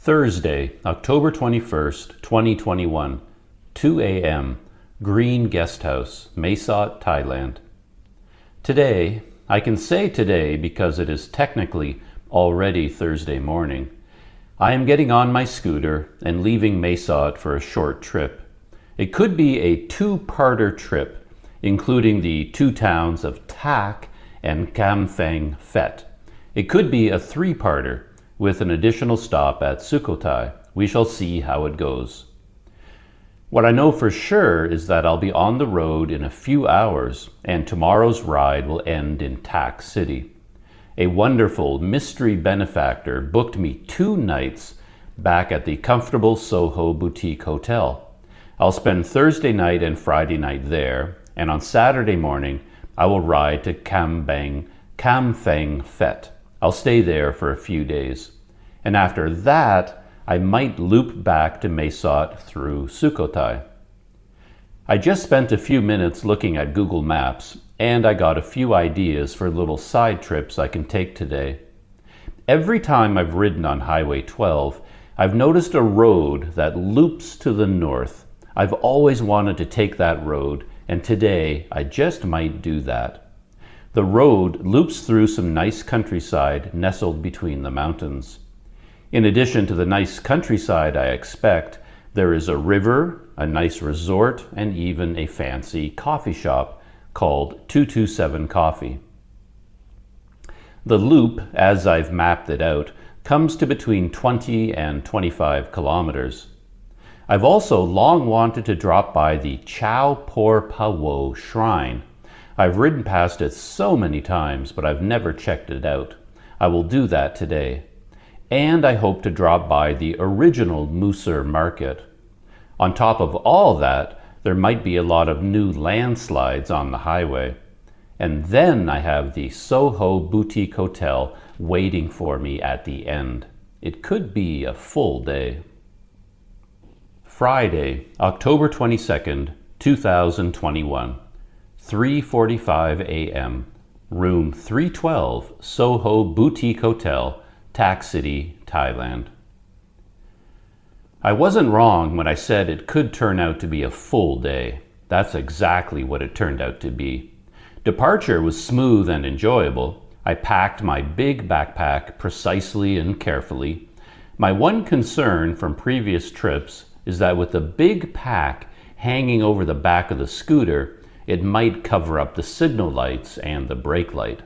Thursday, October 21st, 2021, 2 a.m., Green Guest House, Mae Sot, Thailand. Today, I can say today because it is technically already Thursday morning, I am getting on my scooter and leaving Mae Sot for a short trip. It could be a two-parter trip, including the two towns of Tak and Kam Phaeng Phet. It could be a three-parter, with an additional stop at Sukhothai. We shall see how it goes. What I know for sure is that I'll be on the road in a few hours, and tomorrow's ride will end in Tak City. A wonderful mystery benefactor booked me 2 nights back at the comfortable SOHO Boutique Hotel. I'll spend Thursday night and Friday night there, and on Saturday morning I will ride to Kam Phaeng Phet. I'll stay there for a few days. And after that, I might loop back to Mae Sot through Sukhothai. I just spent a few minutes looking at Google Maps, and I got a few ideas for little side trips I can take today. Every time I've ridden on Highway 12, I've noticed a road that loops to the north. I've always wanted to take that road, and today I just might do that. The road loops through some nice countryside nestled between the mountains. In addition to the nice countryside I expect, there is a river, a nice resort, and even a fancy coffee shop called 227 Coffee. The loop, as I've mapped it out, comes to between 20 and 25 kilometers. I've also long wanted to drop by the Chao Por Poo Shrine. I've ridden past it so many times, but I've never checked it out. I will do that today. And I hope to drop by the original Musser market. On top of all that, there might be a lot of new landslides on the highway. And then I have the SOHO Boutique Hotel waiting for me at the end. It could be a full day. Friday, October 22nd, 2021. 3:45 a.m. Room 312, SOHO Boutique Hotel, Tak City, Thailand. I wasn't wrong when I said it could turn out to be a full day. That's exactly what it turned out to be. Departure was smooth and enjoyable. I packed my big backpack precisely and carefully. My one concern from previous trips is that with the big pack hanging over the back of the scooter, it might cover up the signal lights and the brake light.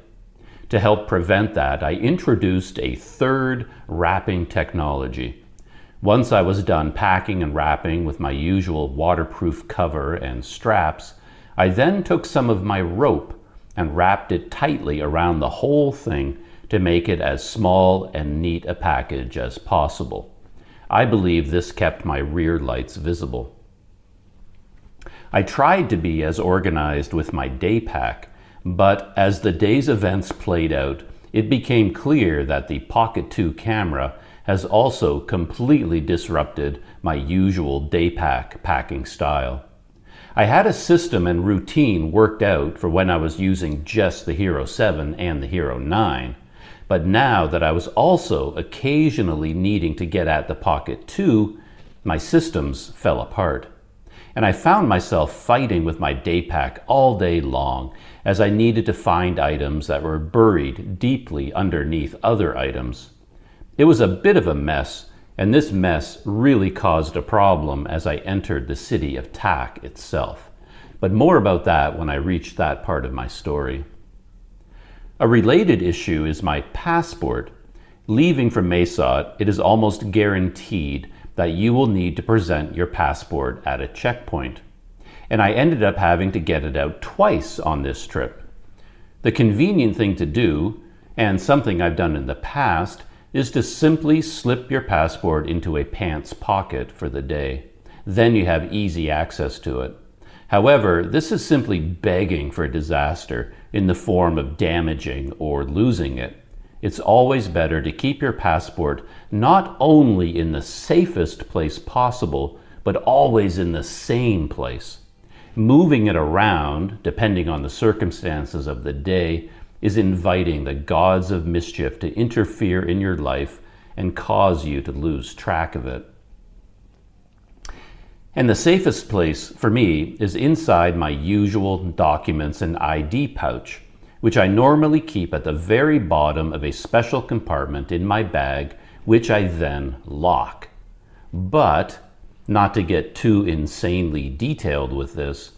To help prevent that, I introduced a third wrapping technology. Once I was done packing and wrapping with my usual waterproof cover and straps, I then took some of my rope and wrapped it tightly around the whole thing to make it as small and neat a package as possible. I believe this kept my rear lights visible. I tried to be as organized with my day pack, but as the day's events played out, it became clear that the Pocket 2 camera has also completely disrupted my usual day pack packing style. I had a system and routine worked out for when I was using just the Hero 7 and the Hero 9, but now that I was also occasionally needing to get at the Pocket 2, my systems fell apart. And I found myself fighting with my day pack all day long as I needed to find items that were buried deeply underneath other items. It was a bit of a mess, and this mess really caused a problem as I entered the city of Tak itself. But more about that when I reach that part of my story. A related issue is my passport. Leaving from Mae Sot, it is almost guaranteed that you will need to present your passport at a checkpoint. And I ended up having to get it out twice on this trip. The convenient thing to do, and something I've done in the past, is to simply slip your passport into a pants pocket for the day. Then you have easy access to it. However, this is simply begging for disaster in the form of damaging or losing it. It's always better to keep your passport not only in the safest place possible, but always in the same place. Moving it around, depending on the circumstances of the day, is inviting the gods of mischief to interfere in your life and cause you to lose track of it. And the safest place for me is inside my usual documents and ID pouch, which I normally keep at the very bottom of a special compartment in my bag, which I then lock. But, not to get too insanely detailed with this,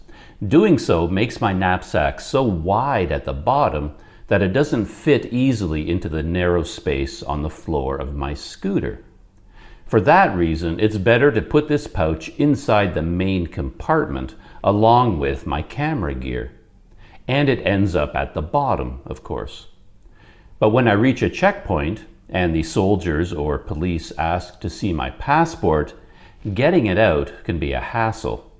doing so makes my knapsack so wide at the bottom that it doesn't fit easily into the narrow space on the floor of my scooter. For that reason, it's better to put this pouch inside the main compartment along with my camera gear. And it ends up at the bottom, of course. But when I reach a checkpoint and the soldiers or police ask to see my passport, getting it out can be a hassle.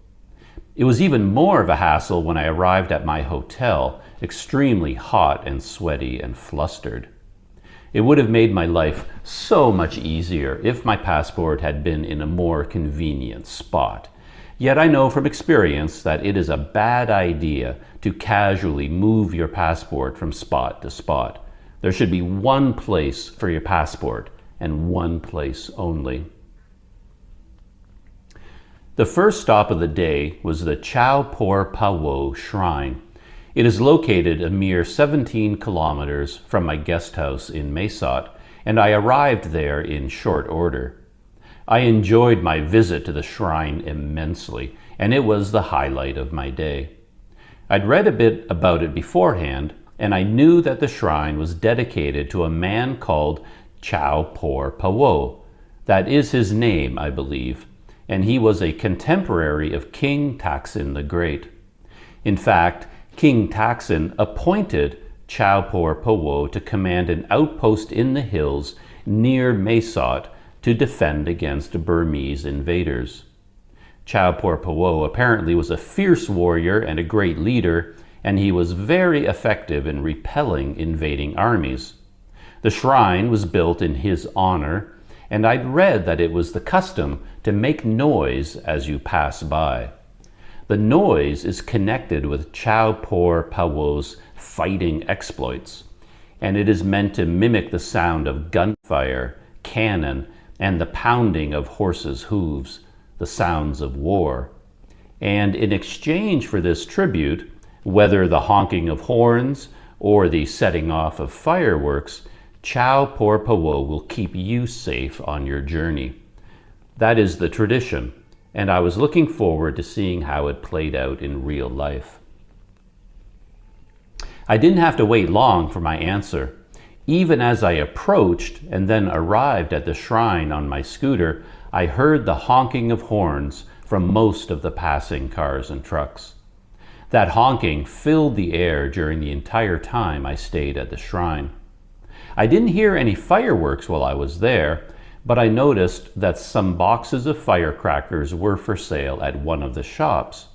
It was even more of a hassle when I arrived at my hotel, extremely hot and sweaty and flustered. It would have made my life so much easier if my passport had been in a more convenient spot. Yet I know from experience that it is a bad idea to casually move your passport from spot to spot. There should be one place for your passport and one place only. The first stop of the day was the Chao Por Poo Shrine. It is located a mere 17 kilometers from my guest house in Mesot, and I arrived there in short order. I enjoyed my visit to the shrine immensely, and it was the highlight of my day. I'd read a bit about it beforehand, and I knew that the shrine was dedicated to a man called Chao Por Poo. That is his name, I believe, and he was a contemporary of King Taksin the Great. In fact, King Taksin appointed Chao Por Poo to command an outpost in the hills near Mesot to defend against Burmese invaders. Chao Por Poo apparently was a fierce warrior and a great leader, and he was very effective in repelling invading armies. The shrine was built in his honor, and I'd read that it was the custom to make noise as you pass by. The noise is connected with Chao Por Poo's fighting exploits, and it is meant to mimic the sound of gunfire, cannon, and the pounding of horses' hooves, the sounds of war. And in exchange for this tribute, whether the honking of horns or the setting off of fireworks, Chao Por Poo will keep you safe on your journey. That is the tradition, and I was looking forward to seeing how it played out in real life. I didn't have to wait long for my answer. Even as I approached and then arrived at the shrine on my scooter, I heard the honking of horns from most of the passing cars and trucks. That honking filled the air during the entire time I stayed at the shrine. I didn't hear any fireworks while I was there, but I noticed that some boxes of firecrackers were for sale at one of the shops.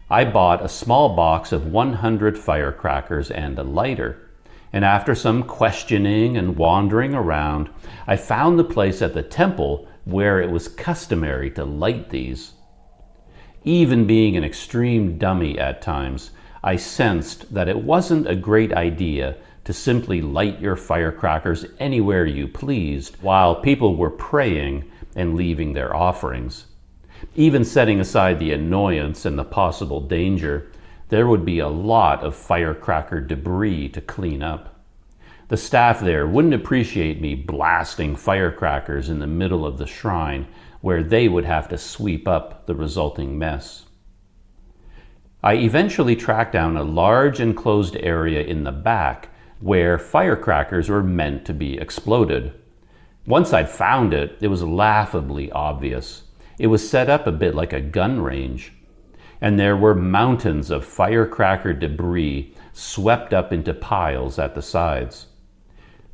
I bought a small box of 100 firecrackers and a lighter, and after some questioning and wandering around, I found the place at the temple where it was customary to light these. Even being an extreme dummy at times, I sensed that it wasn't a great idea to simply light your firecrackers anywhere you pleased while people were praying and leaving their offerings. Even setting aside the annoyance and the possible danger, there would be a lot of firecracker debris to clean up. The staff there wouldn't appreciate me blasting firecrackers in the middle of the shrine where they would have to sweep up the resulting mess. I eventually tracked down a large enclosed area in the back where firecrackers were meant to be exploded. Once I'd found it, it was laughably obvious. It was set up a bit like a gun range, and there were mountains of firecracker debris swept up into piles at the sides.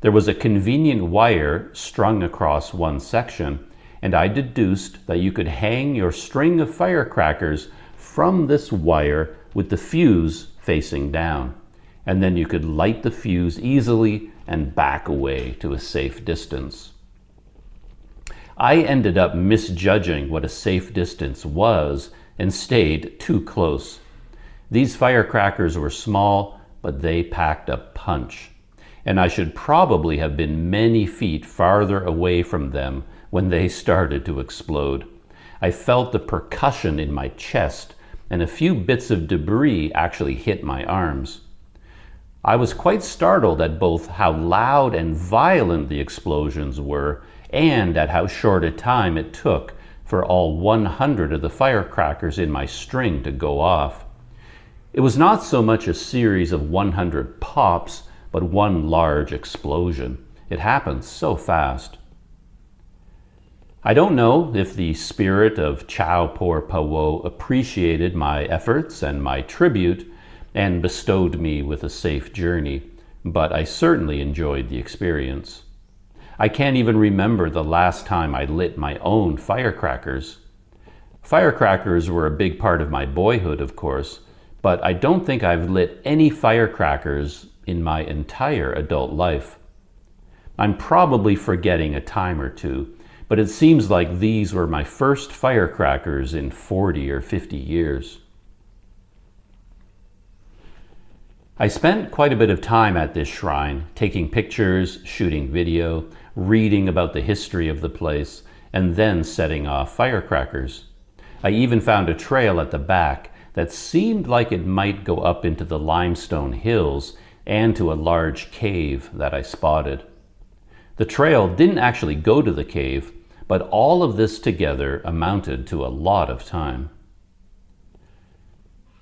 There was a convenient wire strung across one section, and I deduced that you could hang your string of firecrackers from this wire with the fuse facing down, and then you could light the fuse easily and back away to a safe distance. I ended up misjudging what a safe distance was and stayed too close. These firecrackers were small, but they packed a punch. and I should probably have been many feet farther away from them when they started to explode. I felt the percussion in my chest, and a few bits of debris actually hit my arms. I was quite startled at both how loud and violent the explosions were, and at how short a time it took for all 100 of the firecrackers in my string to go off. It was not so much a series of 100 pops, but one large explosion. It happened so fast. I don't know if the spirit of Chao Por Poo appreciated my efforts and my tribute and bestowed me with a safe journey, but I certainly enjoyed the experience. I can't even remember the last time I lit my own firecrackers. Firecrackers were a big part of my boyhood, of course, but I don't think I've lit any firecrackers in my entire adult life. I'm probably forgetting a time or two, but it seems like these were my first firecrackers in 40 or 50 years. I spent quite a bit of time at this shrine, taking pictures, shooting video, reading about the history of the place, and then setting off firecrackers. I even found a trail at the back that seemed like it might go up into the limestone hills and to a large cave that I spotted. The trail didn't actually go to the cave, but all of this together amounted to a lot of time.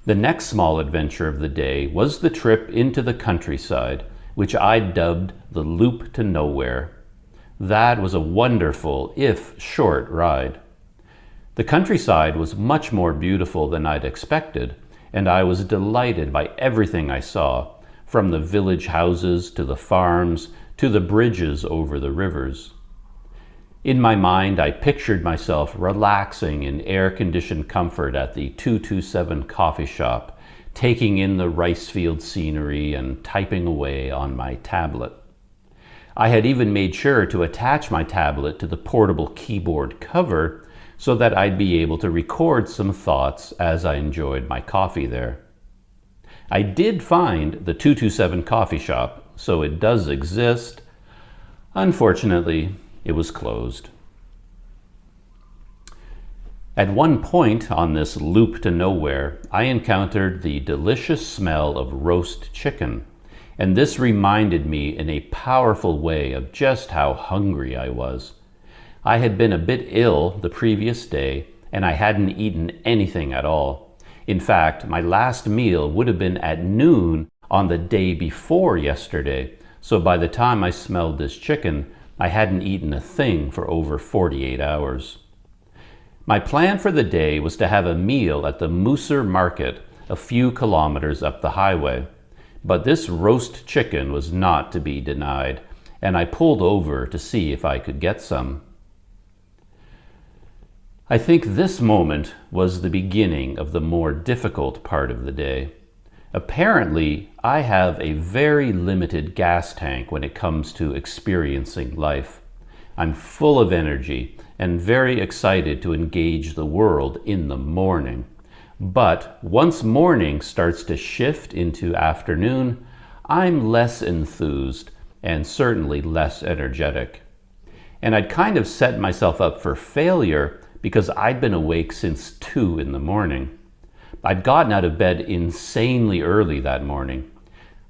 The next small adventure of the day was the trip into the countryside, which I dubbed the Loop to Nowhere. That was a wonderful, if short, ride. The countryside was much more beautiful than I'd expected, and I was delighted by everything I saw, from the village houses to the farms to the bridges over the rivers. In my mind, I pictured myself relaxing in air-conditioned comfort at the 227 coffee shop, taking in the rice field scenery and typing away on my tablet. I had even made sure to attach my tablet to the portable keyboard cover so that I'd be able to record some thoughts as I enjoyed my coffee there. I did find the 227 coffee shop, so it does exist. Unfortunately, it was closed. At one point on this loop to nowhere, I encountered the delicious smell of roast chicken, and this reminded me in a powerful way of just how hungry I was. I had been a bit ill the previous day, and I hadn't eaten anything at all. In fact, my last meal would have been at noon on the day before yesterday, so by the time I smelled this chicken, I hadn't eaten a thing for over 48 hours. My plan for the day was to have a meal at the Mooser Market a few kilometers up the highway, but this roast chicken was not to be denied, and I pulled over to see if I could get some. I think this moment was the beginning of the more difficult part of the day. Apparently, I have a very limited gas tank when it comes to experiencing life. I'm full of energy and very excited to engage the world in the morning. But once morning starts to shift into afternoon, I'm less enthused and certainly less energetic. And I'd kind of set myself up for failure because I'd been awake since 2 in the morning. I'd gotten out of bed insanely early that morning.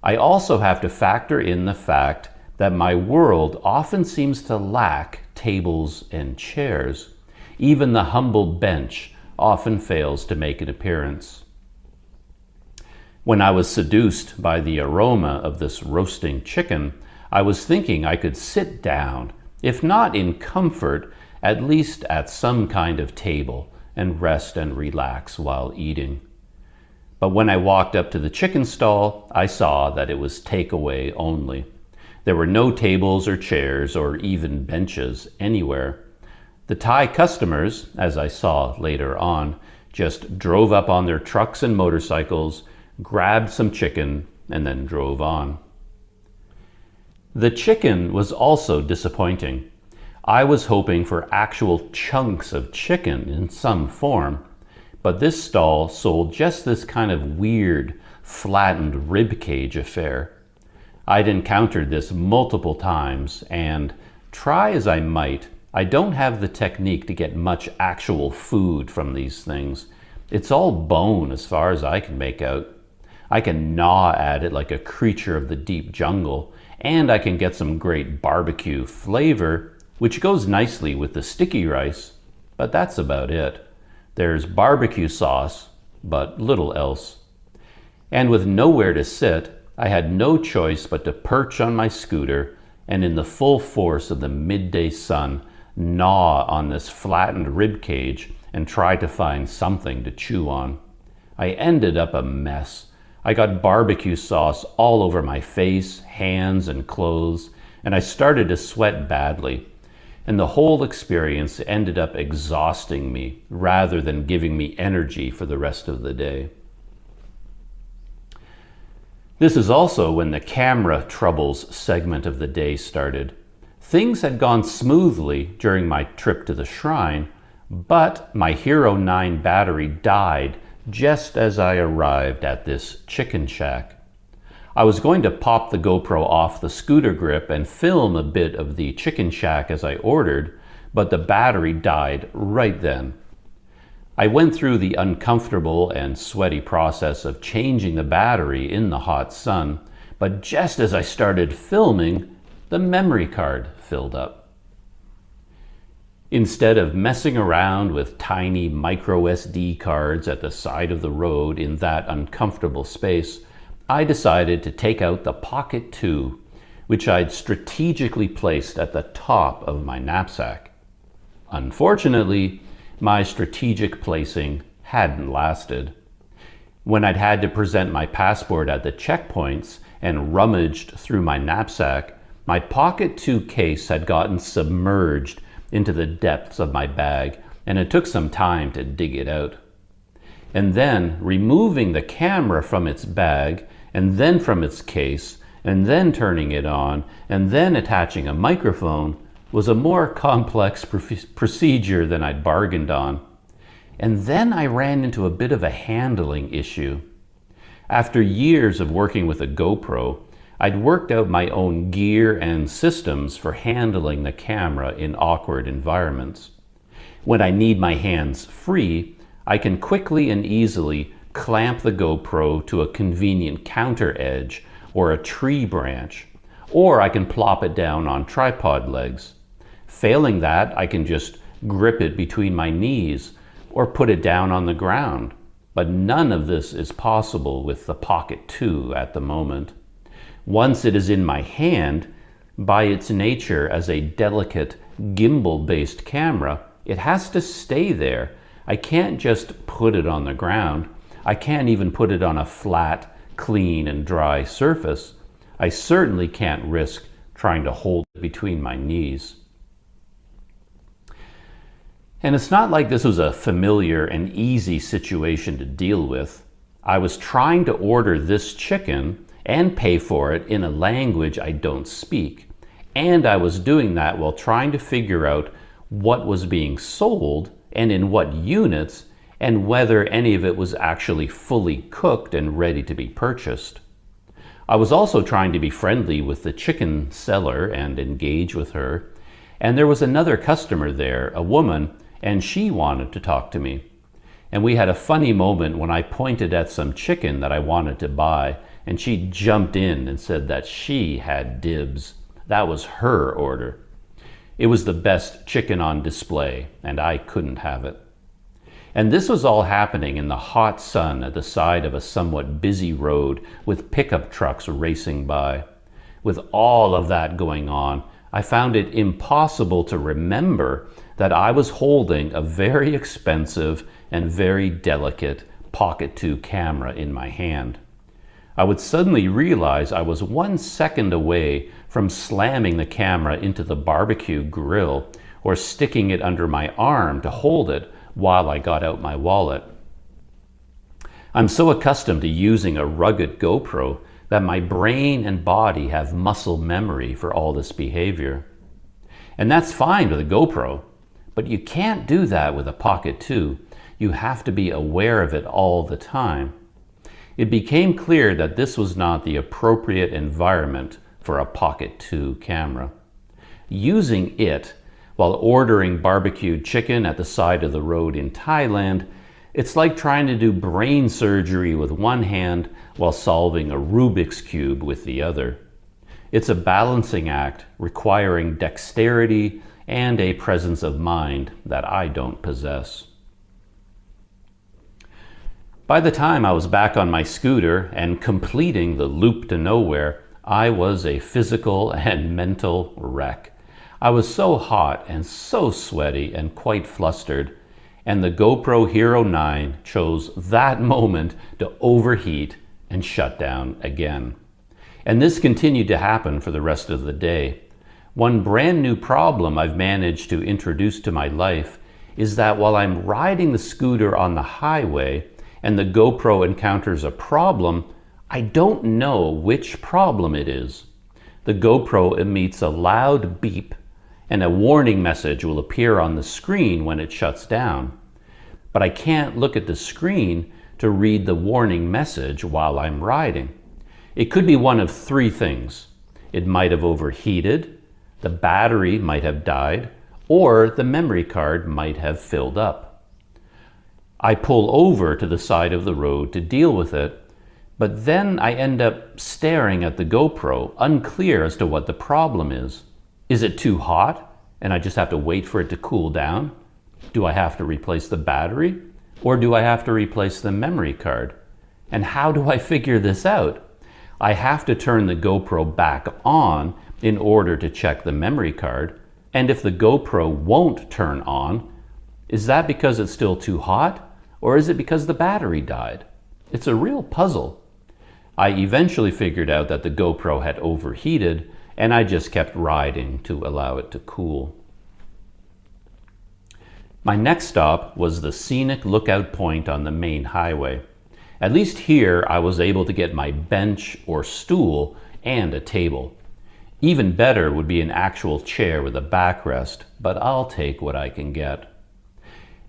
I also have to factor in the fact that my world often seems to lack tables and chairs. Even the humble bench often fails to make an appearance. When I was seduced by the aroma of this roasting chicken, I was thinking I could sit down, if not in comfort, at least at some kind of table, and rest and relax while eating. But when I walked up to the chicken stall, I saw that it was takeaway only. There were no tables or chairs or even benches anywhere. The Thai customers, as I saw later on, just drove up on their trucks and motorcycles, grabbed some chicken, and then drove on. The chicken was also disappointing. I was hoping for actual chunks of chicken in some form, but this stall sold just this kind of weird, flattened ribcage affair. I'd encountered this multiple times, and try as I might, I don't have the technique to get much actual food from these things. It's all bone as far as I can make out. I can gnaw at it like a creature of the deep jungle, and I can get some great barbecue flavor, which goes nicely with the sticky rice, but that's about it. There's barbecue sauce, but little else. And with nowhere to sit, I had no choice but to perch on my scooter and in the full force of the midday sun, gnaw on this flattened rib cage and try to find something to chew on. I ended up a mess. I got barbecue sauce all over my face, hands, and clothes, and I started to sweat badly. And the whole experience ended up exhausting me rather than giving me energy for the rest of the day. This is also when the camera troubles segment of the day started. Things had gone smoothly during my trip to the shrine, but my Hero 9 battery died just as I arrived at this chicken shack. I was going to pop the GoPro off the scooter grip and film a bit of the chicken shack as I ordered, but the battery died right then. I went through the uncomfortable and sweaty process of changing the battery in the hot sun, but just as I started filming, the memory card filled up. Instead of messing around with tiny micro SD cards at the side of the road in that uncomfortable space, I decided to take out the Pocket 2, which I'd strategically placed at the top of my knapsack. Unfortunately, my strategic placing hadn't lasted. When I'd had to present my passport at the checkpoints and rummaged through my knapsack, my Pocket 2 case had gotten submerged into the depths of my bag, and it took some time to dig it out. And then removing the camera from its bag, and then from its case, and then turning it on, and then attaching a microphone was a more complex procedure than I'd bargained on. And then I ran into a bit of a handling issue. After years of working with a GoPro, I'd worked out my own gear and systems for handling the camera in awkward environments. When I need my hands free, I can quickly and easily clamp the GoPro to a convenient counter edge or a tree branch, or I can plop it down on tripod legs. Failing that, I can just grip it between my knees or put it down on the ground. But none of this is possible with the Pocket 2 at the moment. Once it is in my hand, by its nature as a delicate gimbal-based camera, it has to stay there. I can't just put it on the ground. I can't even put it on a flat, clean, and dry surface. I certainly can't risk trying to hold it between my knees. And it's not like this was a familiar and easy situation to deal with. I was trying to order this chicken and pay for it in a language I don't speak. And I was doing that while trying to figure out what was being sold and in what units, and whether any of it was actually fully cooked and ready to be purchased. I was also trying to be friendly with the chicken seller and engage with her. And there was another customer there, a woman, and she wanted to talk to me. And we had a funny moment when I pointed at some chicken that I wanted to buy, and she jumped in and said that she had dibs. That was her order. It was the best chicken on display, and I couldn't have it. And this was all happening in the hot sun at the side of a somewhat busy road with pickup trucks racing by. With all of that going on, I found it impossible to remember that I was holding a very expensive and very delicate Pocket 2 camera in my hand. I would suddenly realize I was 1 second away from slamming the camera into the barbecue grill or sticking it under my arm to hold it while I got out my wallet. I'm so accustomed to using a rugged GoPro that my brain and body have muscle memory for all this behavior. And that's fine with a GoPro, but you can't do that with a Pocket 2. You have to be aware of it all the time. It became clear that this was not the appropriate environment for a Pocket 2 camera. Using it while ordering barbecued chicken at the side of the road in Thailand, it's like trying to do brain surgery with one hand while solving a Rubik's Cube with the other. It's a balancing act requiring dexterity and a presence of mind that I don't possess. By the time I was back on my scooter and completing the loop to nowhere, I was a physical and mental wreck. I was so hot and so sweaty and quite flustered, and the GoPro Hero 9 chose that moment to overheat and shut down again. And this continued to happen for the rest of the day. One brand new problem I've managed to introduce to my life is that while I'm riding the scooter on the highway and the GoPro encounters a problem, I don't know which problem it is. The GoPro emits a loud beep and a warning message will appear on the screen when it shuts down. But I can't look at the screen to read the warning message while I'm riding. It could be one of three things. It might have overheated, the battery might have died, or the memory card might have filled up. I pull over to the side of the road to deal with it, but then I end up staring at the GoPro, unclear as to what the problem is. Is it too hot and I just have to wait for it to cool down? Do I have to replace the battery? Or do I have to replace the memory card? And how do I figure this out? I have to turn the GoPro back on in order to check the memory card. And if the GoPro won't turn on, is that because it's still too hot? Or is it because the battery died? It's a real puzzle. I eventually figured out that the GoPro had overheated, and I just kept riding to allow it to cool. My next stop was the Scenic lookout point on the main highway. At least here I was able to get my bench or stool and a table. Even better would be an actual chair with a backrest, but I'll take what I can get.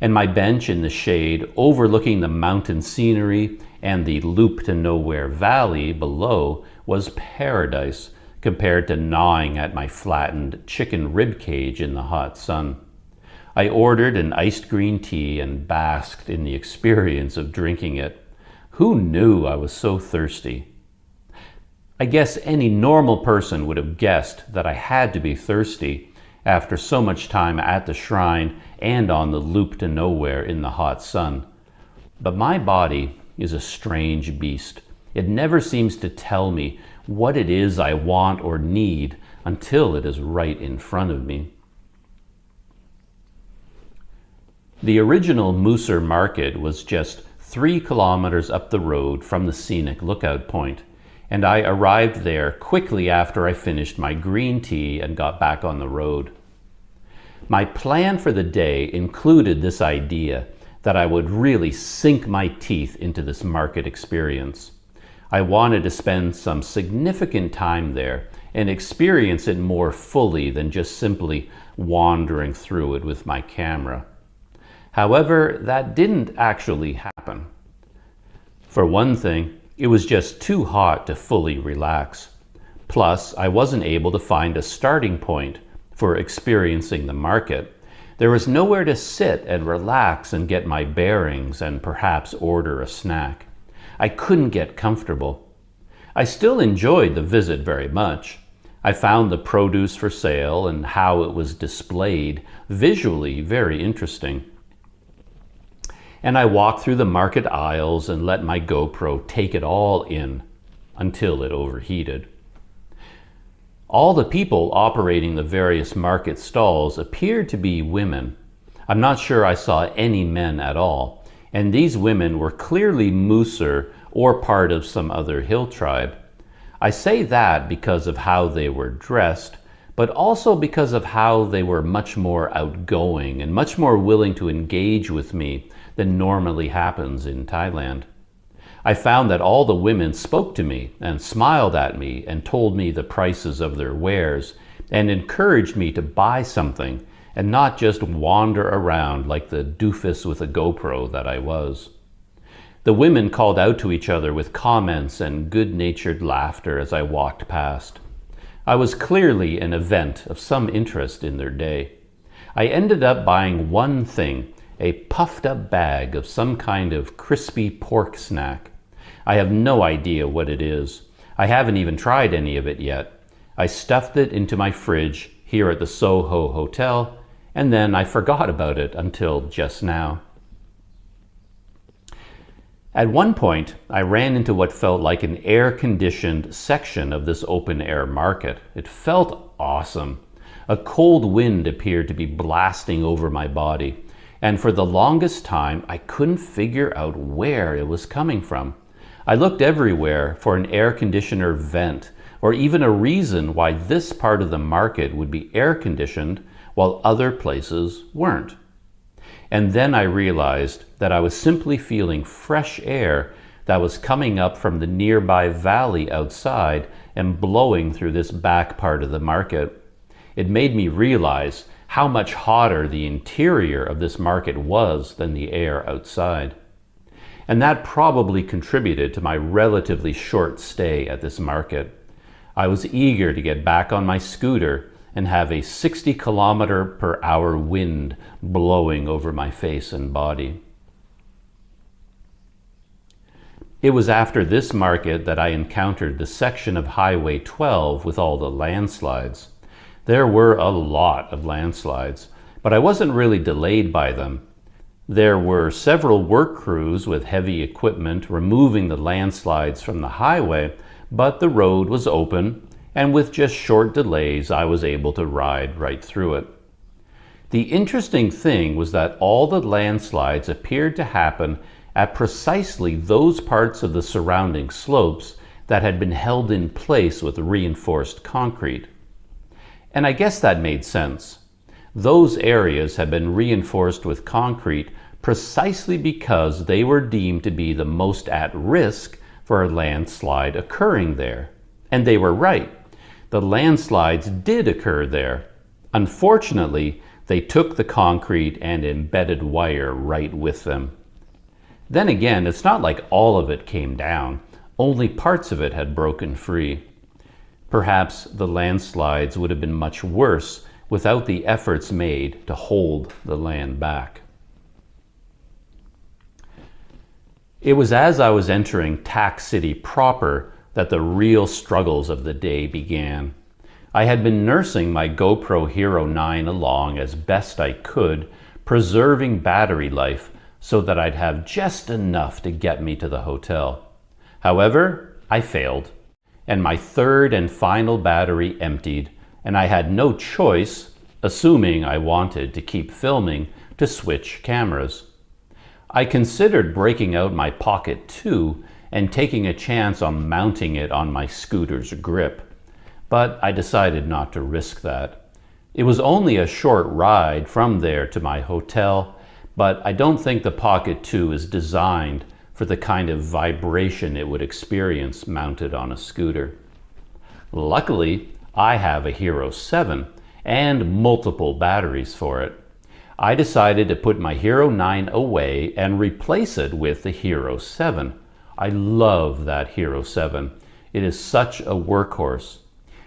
And my bench in the shade overlooking the mountain scenery and the loop to nowhere valley below was paradise compared to gnawing at my flattened chicken ribcage in the hot sun. I ordered an iced green tea and basked in the experience of drinking it. Who knew I was so thirsty? I guess any normal person would have guessed that I had to be thirsty after so much time at the shrine and on the loop to nowhere in the hot sun. But my body is a strange beast. It never seems to tell me what it is I want or need until it is right in front of me. The original Mooser Market was just 3 kilometers up the road from the Scenic lookout point, and I arrived there quickly after I finished my green tea and got back on the road. My plan for the day included this idea that I would really sink my teeth into this market experience. I wanted to spend some significant time there and experience it more fully than just simply wandering through it with my camera. However, that didn't actually happen. For one thing, it was just too hot to fully relax. Plus, I wasn't able to find a starting point for experiencing the market. There was nowhere to sit and relax and get my bearings and perhaps order a snack. I couldn't get comfortable. I still enjoyed the visit very much. I found the produce for sale and how it was displayed visually very interesting. And I walked through the market aisles and let my GoPro take it all in until it overheated. All the people operating the various market stalls appeared to be women. I'm not sure I saw any men at all, and these women were clearly Mooser or part of some other hill tribe. I say that because of how they were dressed, but also because of how they were much more outgoing and much more willing to engage with me than normally happens in Thailand. I found that all the women spoke to me and smiled at me and told me the prices of their wares and encouraged me to buy something and not just wander around like the doofus with a GoPro that I was. The women called out to each other with comments and good-natured laughter as I walked past. I was clearly an event of some interest in their day. I ended up buying one thing, a puffed-up bag of some kind of crispy pork snack. I have no idea what it is. I haven't even tried any of it yet. I stuffed it into my fridge here at the SOHO Hotel, and then I forgot about it until just now. At one point, I ran into what felt like an air-conditioned section of this open-air market. It felt awesome. A cold wind appeared to be blasting over my body, and for the longest time, I couldn't figure out where it was coming from. I looked everywhere for an air conditioner vent, or even a reason why this part of the market would be air-conditioned while other places weren't. And then I realized that I was simply feeling fresh air that was coming up from the nearby valley outside and blowing through this back part of the market. It made me realize how much hotter the interior of this market was than the air outside. And that probably contributed to my relatively short stay at this market. I was eager to get back on my scooter and have a 60-kilometer-per-hour wind blowing over my face and body. It was after this market that I encountered the section of Highway 12 with all the landslides. There were a lot of landslides, but I wasn't really delayed by them. There were several work crews with heavy equipment removing the landslides from the highway, but the road was open, and with just short delays, I was able to ride right through it. The interesting thing was that all the landslides appeared to happen at precisely those parts of the surrounding slopes that had been held in place with reinforced concrete. And I guess that made sense. Those areas had been reinforced with concrete precisely because they were deemed to be the most at risk for a landslide occurring there. And they were right. The landslides did occur there. Unfortunately, they took the concrete and embedded wire right with them. Then again, it's not like all of it came down. Only parts of it had broken free. Perhaps the landslides would have been much worse without the efforts made to hold the land back. It was as I was entering Tack City proper that the real struggles of the day began. I had been nursing my GoPro Hero 9 along as best I could, preserving battery life so that I'd have just enough to get me to the hotel. However, I failed, and my third and final battery emptied, and I had no choice, assuming I wanted to keep filming, to switch cameras. I considered breaking out my Pocket 2 and taking a chance on mounting it on my scooter's grip, but I decided not to risk that. It was only a short ride from there to my hotel, but I don't think the Pocket 2 is designed for the kind of vibration it would experience mounted on a scooter. Luckily, I have a Hero 7 and multiple batteries for it. I decided to put my Hero 9 away and replace it with the Hero 7. I love that Hero 7. It is such a workhorse.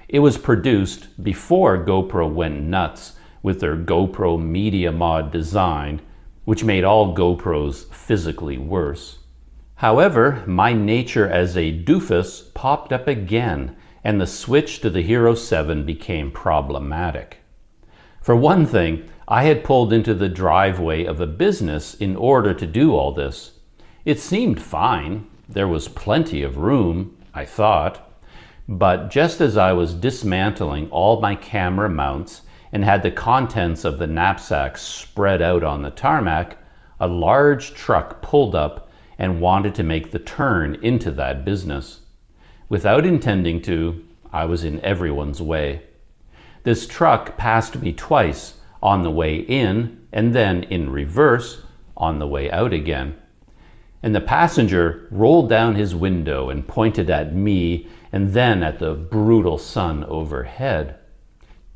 It was produced before GoPro went nuts with their GoPro Media Mod design, which made all GoPros physically worse. However, my nature as a doofus popped up again, and the switch to the Hero 7 became problematic. For one thing, I had pulled into the driveway of a business in order to do all this. It seemed fine. There was plenty of room, I thought. But just as I was dismantling all my camera mounts and had the contents of the knapsack spread out on the tarmac, a large truck pulled up and wanted to make the turn into that business. Without intending to, I was in everyone's way. This truck passed me twice, on the way in and then in reverse on the way out again. And the passenger rolled down his window and pointed at me and then at the brutal sun overhead.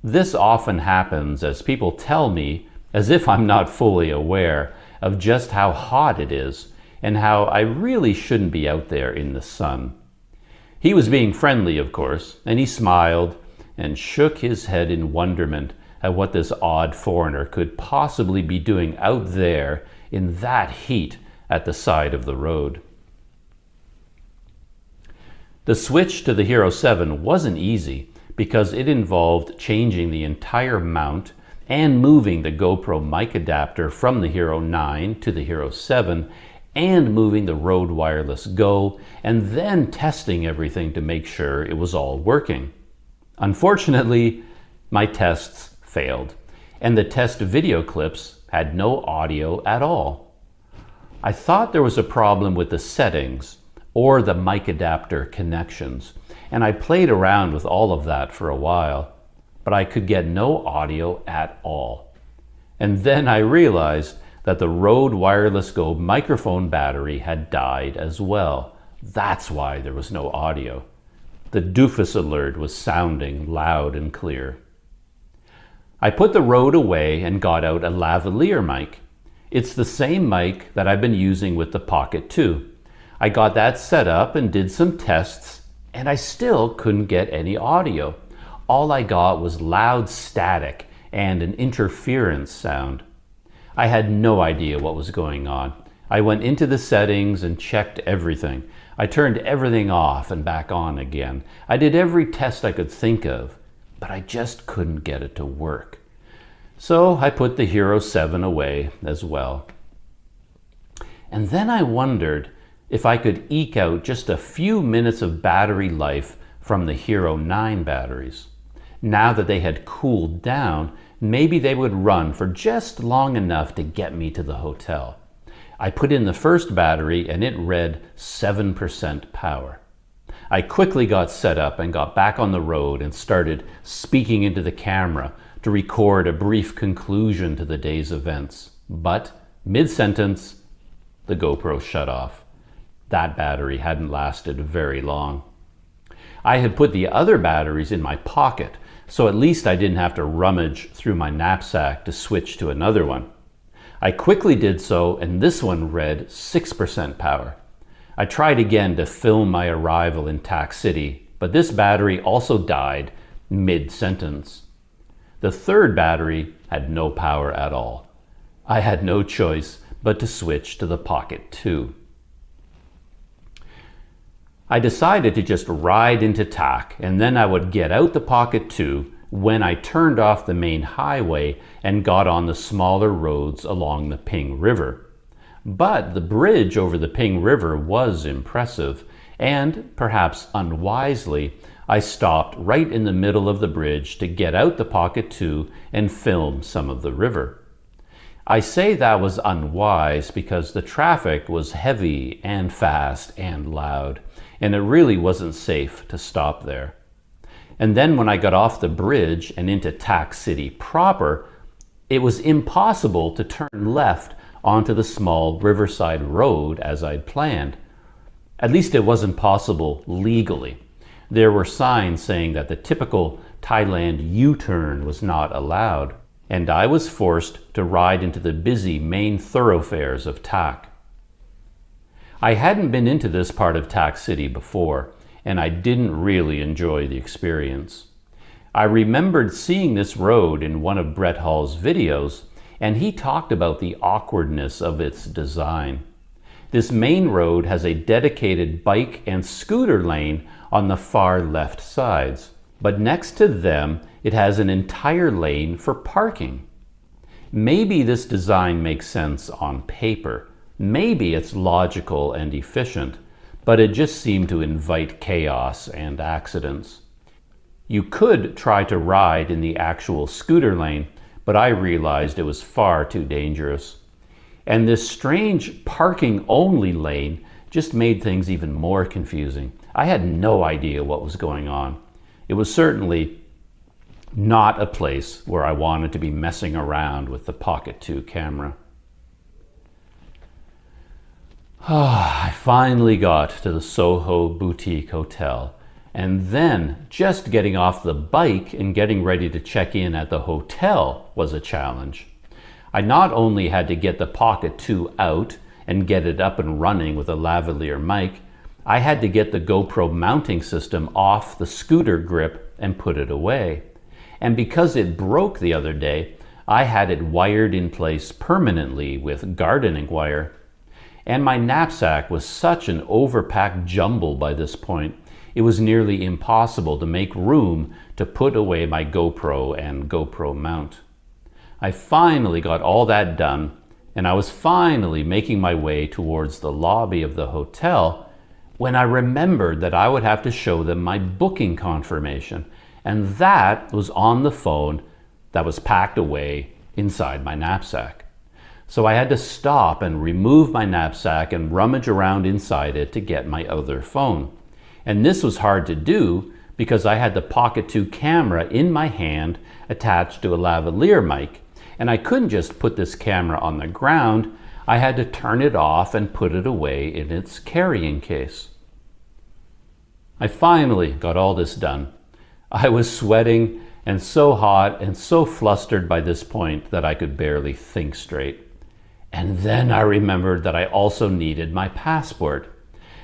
This often happens as people tell me, as if I'm not fully aware, of just how hot it is, and how I really shouldn't be out there in the sun. He was being friendly, of course, and he smiled and shook his head in wonderment at what this odd foreigner could possibly be doing out there in that heat at the side of the road. The switch to the Hero 7 wasn't easy because it involved changing the entire mount and moving the GoPro mic adapter from the Hero 9 to the Hero 7 and moving the Rode Wireless Go and then testing everything to make sure it was all working. Unfortunately, my tests failed and the test video clips had no audio at all. I thought there was a problem with the settings or the mic adapter connections, and I played around with all of that for a while, but I could get no audio at all. And then I realized that the Rode Wireless Go microphone battery had died as well. That's why there was no audio. The doofus alert was sounding loud and clear. I put the Rode away and got out a lavalier mic. It's the same mic that I've been using with the Pocket 2. I got that set up and did some tests, and I still couldn't get any audio. All I got was loud static and an interference sound. I had no idea what was going on. I went into the settings and checked everything. I turned everything off and back on again. I did every test I could think of, but I just couldn't get it to work. So I put the Hero 7 away as well. And then I wondered if I could eke out just a few minutes of battery life from the Hero 9 batteries. Now that they had cooled down, maybe they would run for just long enough to get me to the hotel. I put in the first battery and it read 7% power. I quickly got set up and got back on the road and started speaking into the camera to record a brief conclusion to the day's events. But mid-sentence, the GoPro shut off. That battery hadn't lasted very long. I had put the other batteries in my pocket, so at least I didn't have to rummage through my knapsack to switch to another one. I quickly did so, and this one read 6% power. I tried again to film my arrival in Tac City, but this battery also died mid-sentence. The third battery had no power at all. I had no choice but to switch to the Pocket 2. I decided to just ride into Tac, and then I would get out the Pocket 2 when I turned off the main highway and got on the smaller roads along the Ping River. But the bridge over the Ping River was impressive, and perhaps unwisely, I stopped right in the middle of the bridge to get out the Pocket 2 and film some of the river. I say that was unwise because the traffic was heavy and fast and loud, and it really wasn't safe to stop there. And then when I got off the bridge and into Tac City proper, it was impossible to turn left onto the small riverside road as I'd planned. At least it wasn't possible legally. There were signs saying that the typical Thailand U-turn was not allowed, and I was forced to ride into the busy main thoroughfares of Tac. I hadn't been into this part of Tac City before, and I didn't really enjoy the experience. I remembered seeing this road in one of Brett Hall's videos, and he talked about the awkwardness of its design. This main road has a dedicated bike and scooter lane on the far left sides, but next to them it has an entire lane for parking. Maybe this design makes sense on paper. Maybe it's logical and efficient, but it just seemed to invite chaos and accidents. You could try to ride in the actual scooter lane, but I realized it was far too dangerous. And this strange parking-only lane just made things even more confusing. I had no idea what was going on. It was certainly not a place where I wanted to be messing around with the Pocket 2 camera. I finally got to the SOHO Boutique Hotel, and then just getting off the bike and getting ready to check in at the hotel was a challenge. I not only had to get the Pocket 2 out and get it up and running with a lavalier mic, I had to get the GoPro mounting system off the scooter grip and put it away. And because it broke the other day, I had it wired in place permanently with gardening wire. And my knapsack was such an overpacked jumble by this point, it was nearly impossible to make room to put away my GoPro and GoPro mount. I finally got all that done, and I was finally making my way towards the lobby of the hotel when I remembered that I would have to show them my booking confirmation, and that was on the phone that was packed away inside my knapsack. So I had to stop and remove my knapsack and rummage around inside it to get my other phone. And this was hard to do because I had the Pocket 2 camera in my hand attached to a lavalier mic, and I couldn't just put this camera on the ground. I had to turn it off and put it away in its carrying case. I finally got all this done. I was sweating and so hot and so flustered by this point that I could barely think straight. And then I remembered that I also needed my passport.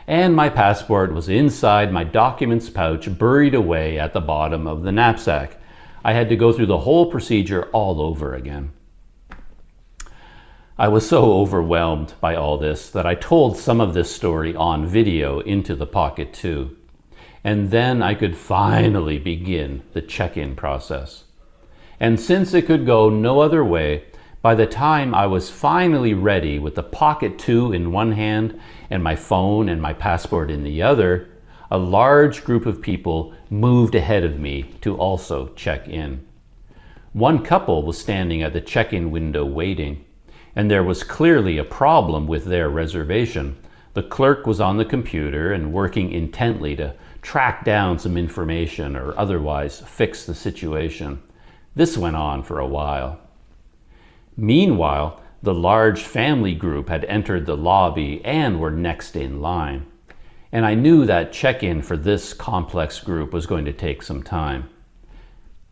And my passport was inside my documents pouch, buried away at the bottom of the knapsack. I had to go through the whole procedure all over again. I was so overwhelmed by all this that I told some of this story on video into the Pocket 2. And then I could finally begin the check-in process. And since it could go no other way, by the time I was finally ready with the Pocket 2 in one hand and my phone and my passport in the other, a large group of people moved ahead of me to also check in. One couple was standing at the check-in window waiting, and there was clearly a problem with their reservation. The clerk was on the computer and working intently to track down some information or otherwise fix the situation. This went on for a while. Meanwhile, the large family group had entered the lobby and were next in line. And I knew that check-in for this complex group was going to take some time.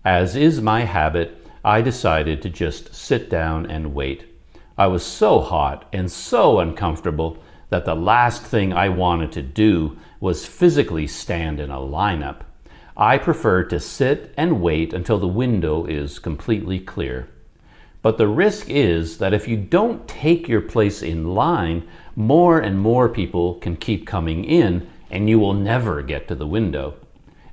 As is my habit, I decided to just sit down and wait. I was so hot and so uncomfortable that the last thing I wanted to do was physically stand in a lineup. I prefer to sit and wait until the window is completely clear. But the risk is that if you don't take your place in line, more and more people can keep coming in and you will never get to the window.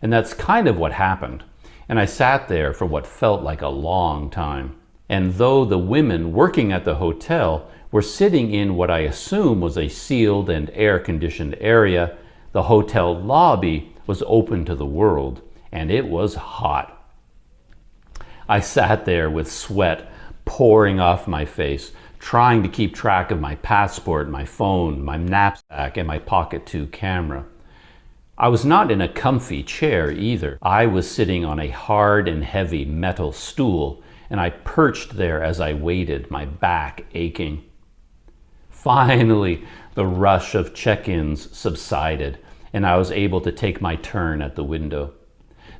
And that's kind of what happened. And I sat there for what felt like a long time. And though the women working at the hotel were sitting in what I assume was a sealed and air-conditioned area, the hotel lobby was open to the world, and it was hot. I sat there with sweat pouring off my face, trying to keep track of my passport, my phone, my knapsack, and my Pocket 2 camera. I was not in a comfy chair either. I was sitting on a hard and heavy metal stool, and I perched there as I waited, my back aching. Finally, the rush of check-ins subsided, and I was able to take my turn at the window.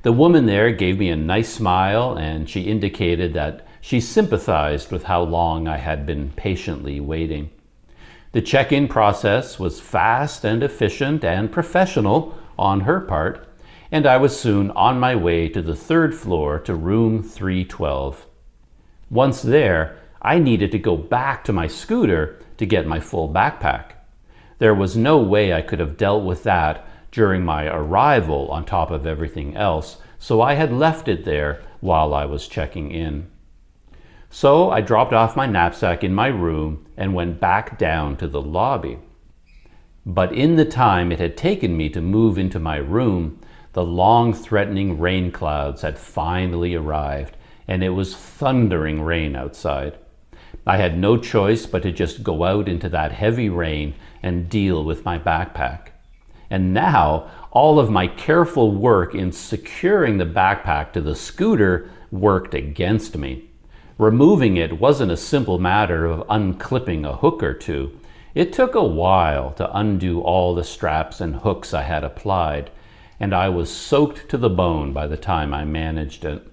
The woman there gave me a nice smile, and she indicated that she sympathized with how long I had been patiently waiting. The check-in process was fast and efficient and professional on her part, and I was soon on my way to the third floor to room 312. Once there, I needed to go back to my scooter to get my full backpack. There was no way I could have dealt with that during my arrival on top of everything else, so I had left it there while I was checking in. So I dropped off my knapsack in my room and went back down to the lobby. But in the time it had taken me to move into my room, the long threatening rain clouds had finally arrived, and it was thundering rain outside. I had no choice but to just go out into that heavy rain and deal with my backpack. And now, all of my careful work in securing the backpack to the scooter worked against me. Removing it wasn't a simple matter of unclipping a hook or two. It took a while to undo all the straps and hooks I had applied, and I was soaked to the bone by the time I managed it.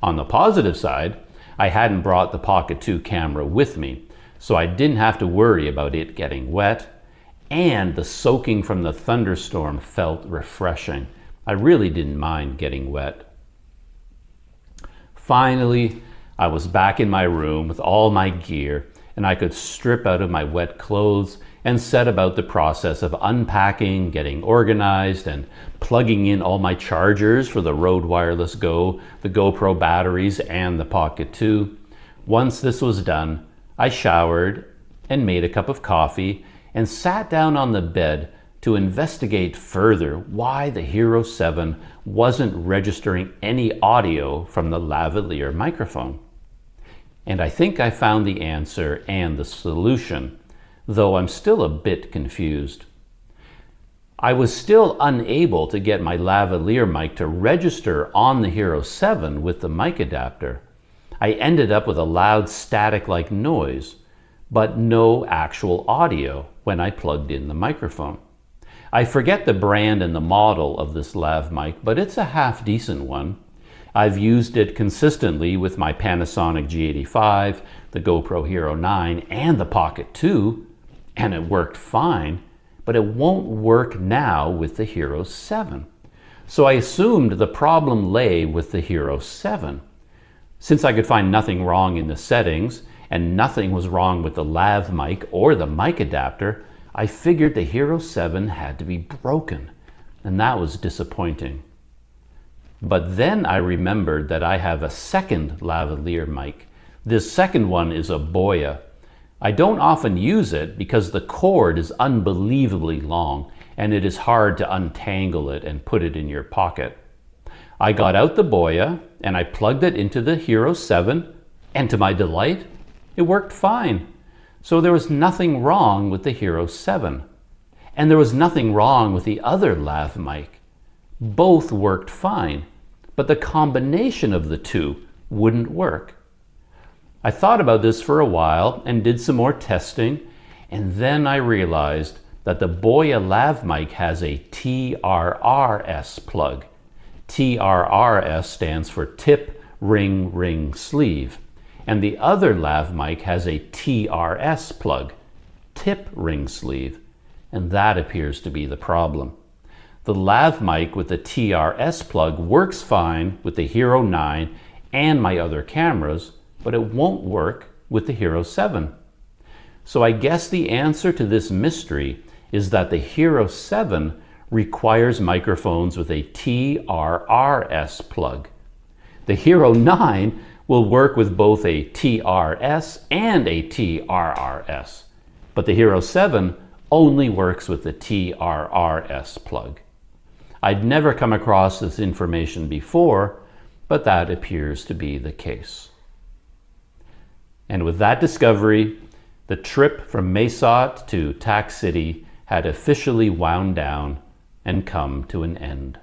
On the positive side, I hadn't brought the Pocket 2 camera with me, so I didn't have to worry about it getting wet, and the soaking from the thunderstorm felt refreshing. I really didn't mind getting wet. Finally, I was back in my room with all my gear, and I could strip out of my wet clothes and set about the process of unpacking, getting organized, and plugging in all my chargers for the Rode Wireless Go, the GoPro batteries, and the Pocket 2. Once this was done, I showered and made a cup of coffee and sat down on the bed to investigate further why the Hero 7 wasn't registering any audio from the lavalier microphone. And I think I found the answer and the solution, though I'm still a bit confused. I was still unable to get my lavalier mic to register on the Hero 7 with the mic adapter. I ended up with a loud static-like noise, but no actual audio when I plugged in the microphone. I forget the brand and the model of this lav mic, but it's a half-decent one. I've used it consistently with my Panasonic G85, the GoPro Hero 9, and the Pocket 2, and it worked fine, but it won't work now with the Hero 7. So I assumed the problem lay with the Hero 7. Since I could find nothing wrong in the settings, and nothing was wrong with the lav mic or the mic adapter, I figured the Hero 7 had to be broken, and that was disappointing. But then I remembered that I have a second lavalier mic. This second one is a Boya. I don't often use it because the cord is unbelievably long and it is hard to untangle it and put it in your pocket. I got out the Boya and I plugged it into the Hero 7, and to my delight, it worked fine. So there was nothing wrong with the Hero 7. And there was nothing wrong with the other lav mic. Both worked fine, but the combination of the two wouldn't work. I thought about this for a while and did some more testing, and then I realized that the Boya lav mic has a TRRS plug. TRRS stands for tip, ring, ring, sleeve. And the other lav mic has a TRS plug, tip, ring, sleeve. And that appears to be the problem. The lav mic with the TRS plug works fine with the Hero 9 and my other cameras, but it won't work with the Hero 7. So I guess the answer to this mystery is that the Hero 7 requires microphones with a TRRS plug. The Hero 9 will work with both a TRS and a TRRS, but the Hero 7 only works with the TRRS plug. I'd never come across this information before, but that appears to be the case. And with that discovery, the trip from Mesot to Tac City had officially wound down and come to an end.